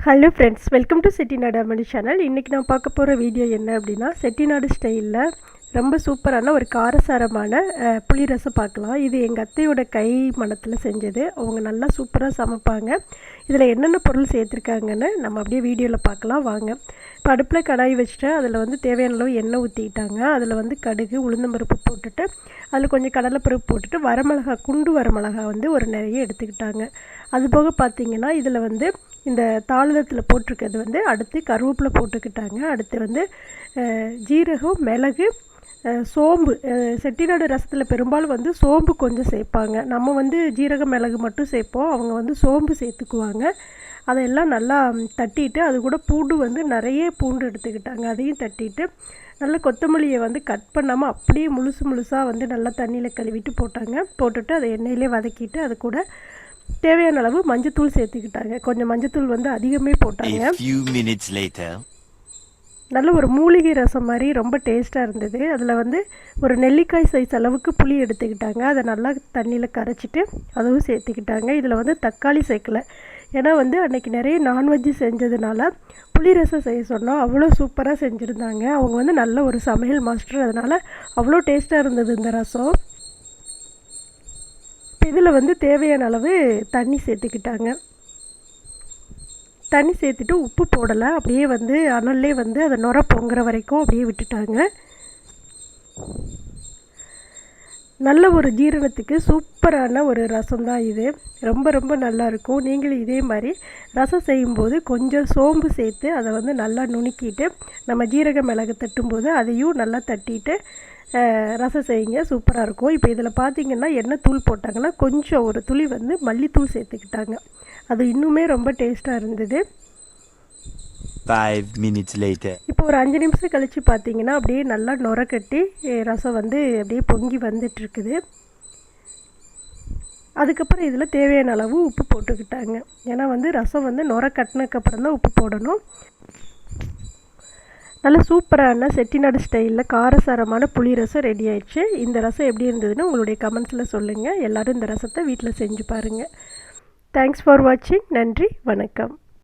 Hello friends, welcome to Chettinad அம்மணி channel. இன்றைக்கி நான் பார்க்க போகிற வீடியோ என்ன அப்படின்னா, செட்டிநாடு ஸ்டைலில் ரொம்ப சூப்பரான ஒரு காரசாரமான புளி ரசம் பார்க்கலாம். இது எங்கள் அத்தையோட கை மணத்தில் செஞ்சது. அவங்க நல்லா சூப்பராக சமைப்பாங்க. இதில் என்னென்ன பொருள் சேர்த்துருக்காங்கன்னு நம்ம அப்படியே வீடியோவில் பார்க்கலாம் வாங்க. இப்போ அடுப்பில் கடாய் வச்சுட்டு அதில் வந்து தேவையான அளவு எண்ணெய் ஊற்றிக்கிட்டாங்க. அதில் வந்து கடுகு, உளுந்தம்பருப்பு போட்டுட்டு அதில் கொஞ்சம் கடலைப்பருப்பு போட்டுட்டு வரமிளகா, குண்டு வரமிளகா வந்து ஒரு நிறைய எடுத்துக்கிட்டாங்க. அதுபோக பார்த்திங்கன்னா இதில் வந்து இந்த தாளிதத்தில் போட்டிருக்கிறது வந்து அடுத்து கருவேப்பிலை போட்டுக்கிட்டாங்க. அடுத்து வந்து ஜீரகம், மிளகு, சோம்பு. செட்டிநாடு ரசத்தில் பெரும்பாலும் வந்து சோம்பு கொஞ்சம் சேர்ப்பாங்க. நம்ம வந்து ஜீரகம், மிளகு மட்டும் சேர்ப்போம். அவங்க வந்து சோம்பு சேர்த்துக்குவாங்க. அதையெல்லாம் நல்லா தட்டிட்டு அது கூட பூண்டு வந்து நிறைய பூண்டு எடுத்துக்கிட்டாங்க. அதையும் தட்டிட்டு நல்லா கொத்தமல்லியை வந்து கட் பண்ணாமல் அப்படியே முழுசாக வந்து நல்லா தண்ணியில் கழுவிட்டு போட்டாங்க. போட்டுட்டு அதை எண்ணெயிலே வதக்கிட்டு அது கூட தேவையான அளவு மஞ்சத்தூள் சேர்த்துக்கிட்டாங்க. கொஞ்சம் மஞ்சத்தூள் வந்து அதிகமே போட்டாங்க. நல்ல ஒரு மூலிகை ரசம் மாதிரி ரொம்ப டேஸ்ட்டாக இருந்தது. அதில் வந்து ஒரு நெல்லிக்காய் சைஸ் அளவுக்கு புளி எடுத்துக்கிட்டாங்க. அதை நல்லா தண்ணியில் கரைச்சிட்டு அதுவும் சேர்த்துக்கிட்டாங்க. இதில் வந்து தக்காளி சேர்க்கலை. ஏன்னா வந்து அன்றைக்கி நிறைய நான்வெஜ்ஜு செஞ்சதுனால புளி ரசம் செய்ய சொன்னால் அவ்வளோ சூப்பராக செஞ்சுருந்தாங்க. அவங்க வந்து நல்ல ஒரு சமையல் மாஸ்டர். அதனால் அவ்வளோ டேஸ்ட்டாக இருந்தது இந்த ரசம். இதில் வந்து தேவையான அளவு தண்ணி சேர்த்துக்கிட்டாங்க. தண்ணி சேர்த்துட்டு உப்பு போடலை. அப்படியே வந்து அனல்லே வந்து அதை நுர பொங்குற வரைக்கும் அப்படியே விட்டுட்டாங்க. நல்ல ஒரு ஜீரணத்துக்கு சூப்பரான ஒரு ரசம் தான் இது. ரொம்ப ரொம்ப நல்லாயிருக்கும். நீங்களும் இதே மாதிரி ரசம் செய்யும்போது கொஞ்சம் சோம்பு சேர்த்து அதை வந்து நல்லா நுணுக்கிட்டு நம்ம ஜீரக மிளகு தட்டும்போது அதையும் நல்லா தட்டிட்டு ரசம் செய்யுங்க, சூப்பராக இருக்கும். இப்போ இதில் பார்த்திங்கன்னா என்ன தூள் போட்டாங்கன்னா கொஞ்சம் ஒரு துளி வந்து மல்லித்தூள் சேர்த்துக்கிட்டாங்க. அது இன்னுமே ரொம்ப டேஸ்ட்டாக இருந்தது. 5 minutes later. இப்போ ஒரு 5 நிமிஷம் கழித்து பார்த்திங்கன்னா அப்படியே நல்லா நுர கட்டி ரசம் வந்து அப்படியே பொங்கி வந்துட்டுருக்குது. அதுக்கப்புறம் இதில் தேவையான அளவு உப்பு போட்டுக்கிட்டாங்க. ஏன்னா வந்து ரசம் வந்து நுர கட்டினதுக்கப்புறம் தான் உப்பு போடணும். நல்ல சூப்பரான செட்டிநாடு ஸ்டைலில் காரசாரமான புளி ரசம் ரெடி ஆயிடுச்சு. இந்த ரசம் எப்படி இருந்ததுன்னு உங்களுடைய கமெண்ட்ஸில் சொல்லுங்கள். எல்லோரும் இந்த ரசத்தை வீட்டில் செஞ்சு பாருங்கள். தேங்க்ஸ் ஃபார் வாட்சிங். நன்றி, வணக்கம்.